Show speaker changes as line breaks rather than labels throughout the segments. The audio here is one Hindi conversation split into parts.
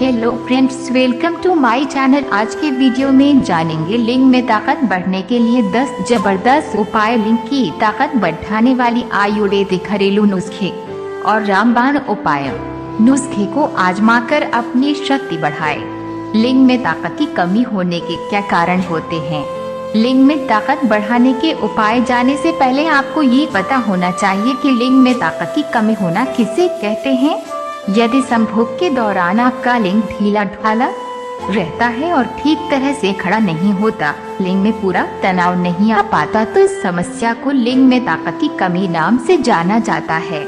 Hello friends, welcome to my channel. आज के वीडियो में जानेंगे लिंग में ताकत बढ़ने के लिए 10 जबरदस्त उपाय। लिंग की ताकत बढ़ाने वाली आयुर्वेदिक घरेलू नुस्खे और रामबाण उपाय। नुस्खे को आजमाकर अपनी शक्ति बढ़ाए। लिंग में ताकत की कमी होने के क्या कारण होते हैं? लिंग में ताकत बढ़ाने के उपाय जानने से पहले आपको ये पता होना चाहिए कि लिंग में ताकत की कमी होना किसे कहते हैं। यदि संभोग के दौरान आपका लिंग ढीला ढाला रहता है और ठीक तरह से खड़ा नहीं होता, लिंग में पूरा तनाव नहीं आ पाता, तो इस समस्या को लिंग में ताकत की कमी नाम से जाना जाता है।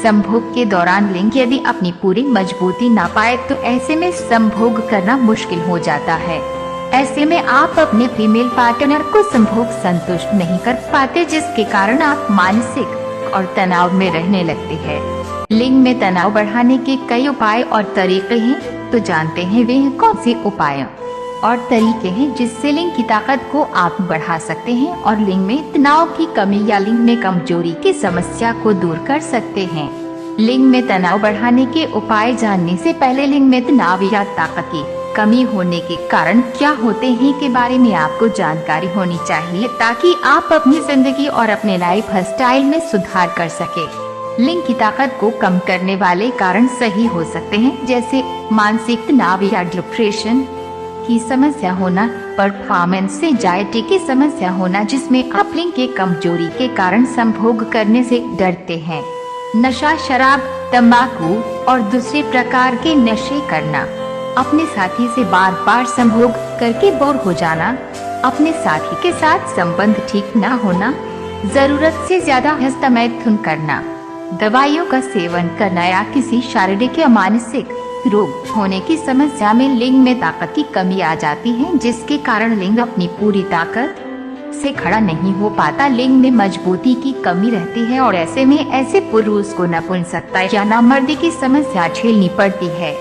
संभोग के दौरान लिंग यदि अपनी पूरी मजबूती ना पाए तो ऐसे में संभोग करना मुश्किल हो जाता है। ऐसे में आप अपने फीमेल पार्टनर को संभोग संतुष्ट नहीं कर पाते, जिसके कारण आप मानसिक और तनाव में रहने लगते हैं। लिंग में तनाव बढ़ाने के कई उपाय और तरीके हैं, तो जानते हैं वे कौन से उपाय और तरीके हैं जिससे लिंग की ताकत को आप बढ़ा सकते हैं और लिंग में तनाव की कमी या लिंग में कमजोरी की समस्या को दूर कर सकते हैं। लिंग में तनाव बढ़ाने के उपाय जानने से पहले लिंग में तनाव या ताकत की कमी होने के कारण क्या होते हैं के बारे में आपको जानकारी होनी चाहिए, ताकि आप अपनी जिंदगी और अपने लाइफ स्टाइल में सुधार कर सके। लिंग की ताकत को कम करने वाले कारण सही हो सकते हैं, जैसे मानसिक तनाव या डिप्रेशन की समस्या होना, परफॉर्मेंस एंजाइटी की समस्या होना जिसमें आप लिंग के कमजोरी के कारण संभोग करने से डरते हैं, नशा, शराब, तंबाकू और दूसरे प्रकार के नशे करना, अपने साथी से बार बार संभोग करके बोर हो जाना, अपने साथी के साथ संबंध ठीक न होना, जरूरत से ज्यादा हस्तमैथुन करना, दवाइयों का सेवन करना या किसी शारीरिक या मानसिक रोग होने की समस्या में लिंग में ताकत की कमी आ जाती है, जिसके कारण लिंग अपनी पूरी ताकत से खड़ा नहीं हो पाता। लिंग में मजबूती की कमी रहती है और ऐसे में ऐसे पुरुष को नपुंसकता या नामर्दी की समस्या झेलनी पड़ती है।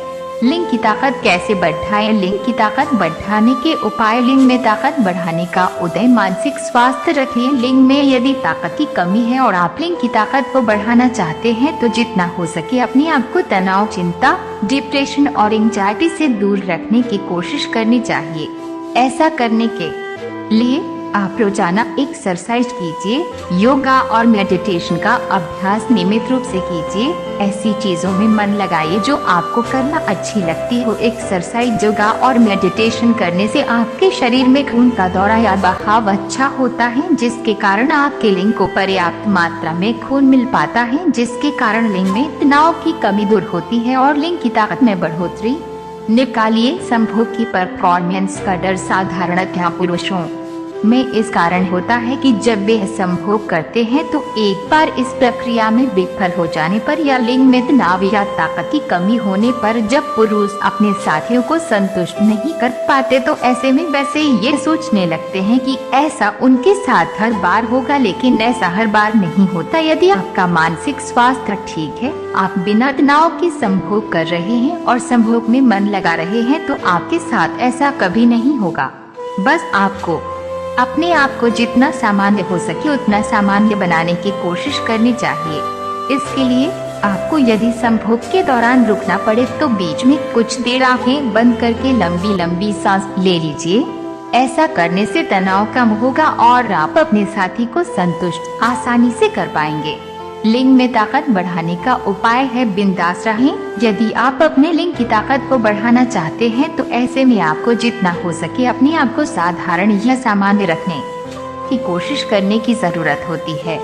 लिंग की ताकत कैसे बढ़ाएं? लिंग की ताकत बढ़ाने के उपाय। लिंग में ताकत बढ़ाने का उपाय। मानसिक स्वास्थ्य रखिए। लिंग में यदि ताकत की कमी है और आप लिंग की ताकत को बढ़ाना चाहते हैं तो जितना हो सके अपने आप को तनाव, चिंता, डिप्रेशन और एंजाइटी से दूर रखने की कोशिश करनी चाहिए। ऐसा करने के लिए आप रोजाना एक्सरसाइज कीजिए, योगा और मेडिटेशन का अभ्यास नियमित रूप से कीजिए। ऐसी चीजों में मन लगाइए जो आपको करना अच्छी लगती हो। एक्सरसाइज, योगा और मेडिटेशन करने से आपके शरीर में खून का दौरा या बहाव अच्छा होता है, जिसके कारण आपके लिंग को पर्याप्त मात्रा में खून मिल पाता है, जिसके कारण लिंग में तनाव की कमी दूर होती है और लिंग की ताकत में बढ़ोतरी निकालिए। संभोग की परफॉर्मेंस का डर साधारणतः पुरुषों में इस कारण होता है कि जब वे संभोग करते हैं तो एक बार इस प्रक्रिया में विफल हो जाने पर या लिंग में तनाव या ताकत की कमी होने पर जब पुरुष अपने साथियों को संतुष्ट नहीं कर पाते तो ऐसे में वैसे ये सोचने लगते हैं कि ऐसा उनके साथ हर बार होगा, लेकिन ऐसा हर बार नहीं होता। यदि आपका मानसिक स्वास्थ्य ठीक है, आप बिना तनाव के संभोग कर रहे हैं और संभोग में मन लगा रहे हैं तो आपके साथ ऐसा कभी नहीं होगा। बस आपको अपने आप को जितना सामान्य हो सके उतना सामान्य बनाने की कोशिश करनी चाहिए। इसके लिए आपको यदि संभोग के दौरान रुकना पड़े तो बीच में कुछ देर आंखें बंद करके लंबी लंबी सांस ले लीजिए। ऐसा करने से तनाव कम होगा और आप अपने साथी को संतुष्ट आसानी से कर पाएंगे। लिंग में ताकत बढ़ाने का उपाय है बिंदास रहें। यदि आप अपने लिंग की ताकत को बढ़ाना चाहते हैं तो ऐसे में आपको जितना हो सके अपने आप को साधारण या सामान्य रखने की कोशिश करने की जरूरत होती है।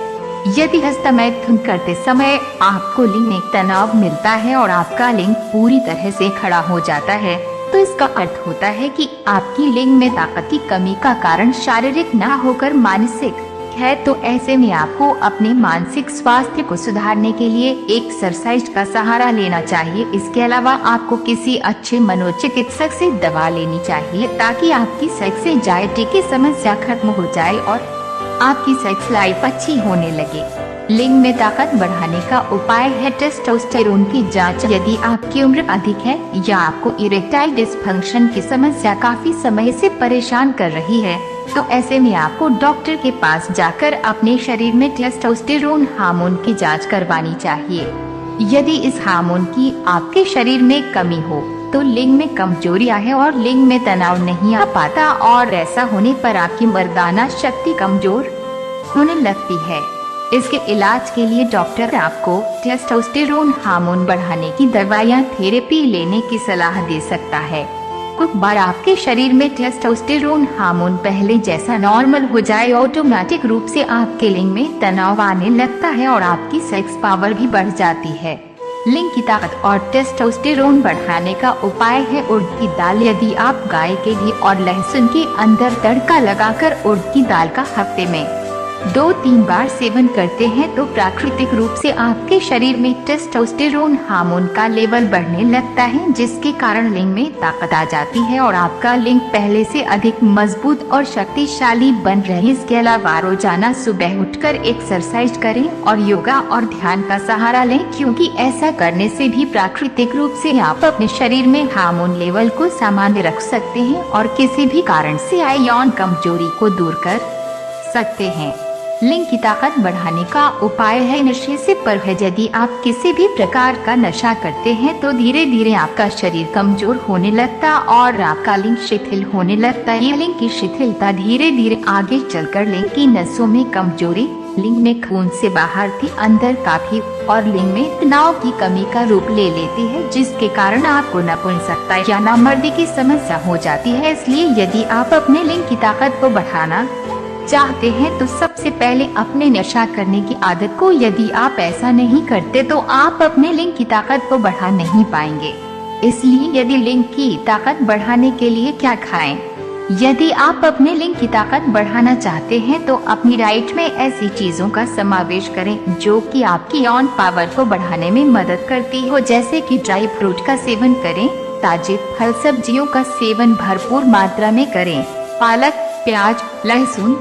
यदि हस्तमैथुन करते समय आपको लिंग में तनाव मिलता है और आपका लिंग पूरी तरह से खड़ा हो जाता है तो इसका अर्थ होता है कि आपकी लिंग में ताकत की कमी का कारण शारीरिक ना होकर मानसिक है। तो ऐसे में आपको अपने मानसिक स्वास्थ्य को सुधारने के लिए एक्सरसाइज का सहारा लेना चाहिए। इसके अलावा आपको किसी अच्छे मनोचिकित्सक से दवा लेनी चाहिए ताकि आपकी सेक्स एंजाइटी की समस्या खत्म हो जाए और आपकी सेक्स लाइफ अच्छी होने लगे। लिंग में ताकत बढ़ाने का उपाय है टेस्टोस्टेरोन की जांच। यदि आपकी उम्र अधिक है या आपको इरेक्टाइल डिस्फंक्शन की समस्या काफी समय से परेशान कर रही है तो ऐसे में आपको डॉक्टर के पास जाकर अपने शरीर में टेस्टोस्टेरोन हार्मोन की जांच करवानी चाहिए। यदि इस हार्मोन की आपके शरीर में कमी हो तो लिंग में कमजोरियां है और लिंग में तनाव नहीं आ पाता, और ऐसा होने पर आपकी मर्दाना शक्ति कमजोर होने लगती है। इसके इलाज के लिए डॉक्टर आपको टेस्टोस्टेरोन हार्मोन बढ़ाने की दवाइयाँ थेरेपी लेने की सलाह दे सकता है। कुछ बार आपके शरीर में टेस्टोस्टेरोन हार्मोन पहले जैसा नॉर्मल हो जाए, ऑटोमेटिक रूप से आपके लिंग में तनाव आने लगता है और आपकी सेक्स पावर भी बढ़ जाती है। लिंग की ताकत और टेस्टोस्टेरोन बढ़ाने का उपाय है उड़द की दाल। यदि आप गाय के घी और लहसुन के अंदर तड़का लगाकर उड़द की दाल का हफ्ते में 2-3 बार सेवन करते हैं तो प्राकृतिक रूप से आपके शरीर में टेस्टोस्टेरोन हार्मोन का लेवल बढ़ने लगता है, जिसके कारण लिंग में ताकत आ जाती है और आपका लिंग पहले से अधिक मजबूत और शक्तिशाली बन रहे। इसके अलावा रोजाना सुबह उठकर एक्सरसाइज करें और योगा और ध्यान का सहारा लें, क्योंकि ऐसा करने से भी प्राकृतिक रूप से आप अपने शरीर में हार्मोन लेवल को सामान्य रख सकते हैं और किसी भी कारण से आए यौन कमजोरी को दूर कर सकते हैं। लिंग की ताकत बढ़ाने का उपाय है नशे से परहेज। यदि आप किसी भी प्रकार का नशा करते हैं तो धीरे धीरे आपका शरीर कमजोर होने लगता और आपका लिंग शिथिल होने लगता है। लिंग की शिथिलता धीरे धीरे आगे चलकर लिंग की नसों में कमजोरी, लिंग में खून से बाहर थी अंदर काफी और लिंग में तनाव की कमी का रूप ले लेती है, जिसके कारण आपको नपुंसकता या नामर्दी की समस्या हो जाती है। इसलिए यदि आप अपने लिंग की ताकत को बढ़ाना चाहते हैं तो सबसे पहले अपने नशा करने की आदत को, यदि आप ऐसा नहीं करते तो आप अपने लिंग की ताकत को बढ़ा नहीं पाएंगे। इसलिए यदि लिंग की ताकत बढ़ाने के लिए क्या खाएं? यदि आप अपने लिंग की ताकत बढ़ाना चाहते हैं तो अपनी डाइट में ऐसी चीजों का समावेश करें जो कि आपकी यौन पावर को बढ़ाने में मदद करती हो, जैसे कि ड्राई फ्रूट का सेवन करें, ताजे फल सब्जियों का सेवन भरपूर मात्रा में करें, पालक, प्याज, लहसुन,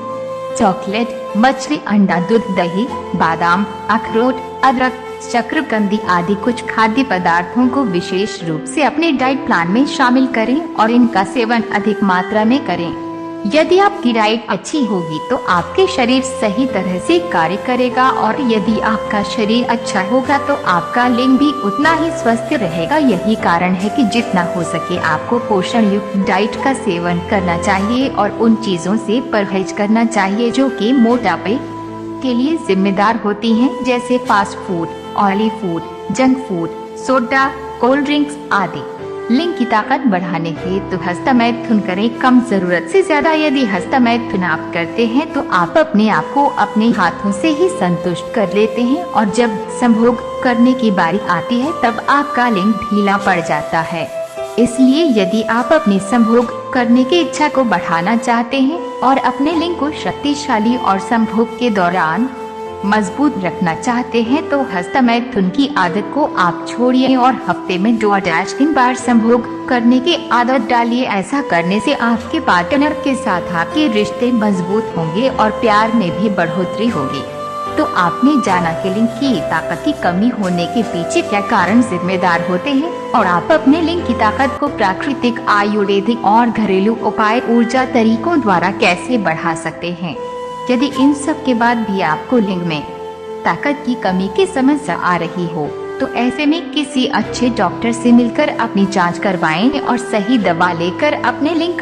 चॉकलेट, मछली, अंडा, दूध, दही, बादाम, अखरोट, अदरक, शकरकंदी आदि कुछ खाद्य पदार्थों को विशेष रूप से अपने डाइट प्लान में शामिल करें और इनका सेवन अधिक मात्रा में करें। यदि आपकी डाइट अच्छी होगी तो आपके शरीर सही तरह से कार्य करेगा और यदि आपका शरीर अच्छा होगा तो आपका लिंग भी उतना ही स्वस्थ रहेगा। यही कारण है कि जितना हो सके आपको पोषण युक्त डाइट का सेवन करना चाहिए और उन चीजों से परहेज करना चाहिए जो कि मोटापे के लिए जिम्मेदार होती हैं, जैसे fast food, oily food, junk food, soda, cold drinks आदि। लिंग की ताकत बढ़ाने हेतु हस्तमैथुन करें कम जरूरत से ज्यादा। यदि हस्तमैथुन आप करते हैं तो आप अपने आप को अपने हाथों से ही संतुष्ट कर लेते हैं और जब संभोग करने की बारी आती है तब आपका लिंग ढीला पड़ जाता है। इसलिए यदि आप अपने संभोग करने की इच्छा को बढ़ाना चाहते हैं और अपने लिंग को शक्तिशाली और संभोग के दौरान मजबूत रखना चाहते हैं तो हस्तमैथुन की आदत को आप छोड़िए और हफ्ते में 2-3 बार संभोग करने की आदत डालिए। ऐसा करने से आपके पार्टनर के साथ आपके रिश्ते मजबूत होंगे और प्यार में भी बढ़ोतरी होगी। तो आपने जाना कि लिंग की ताकत की कमी होने के पीछे क्या कारण जिम्मेदार होते हैं और आप अपने लिंग की ताकत को प्राकृतिक, आयुर्वेदिक और घरेलू उपाय ऊर्जा तरीकों द्वारा कैसे बढ़ा सकते हैं। यदि इन सब के बाद भी आपको लिंग में ताकत की कमी की समस्या आ रही हो तो ऐसे में किसी अच्छे डॉक्टर से मिलकर अपनी जांच करवाएं और सही दवा लेकर अपने लिंग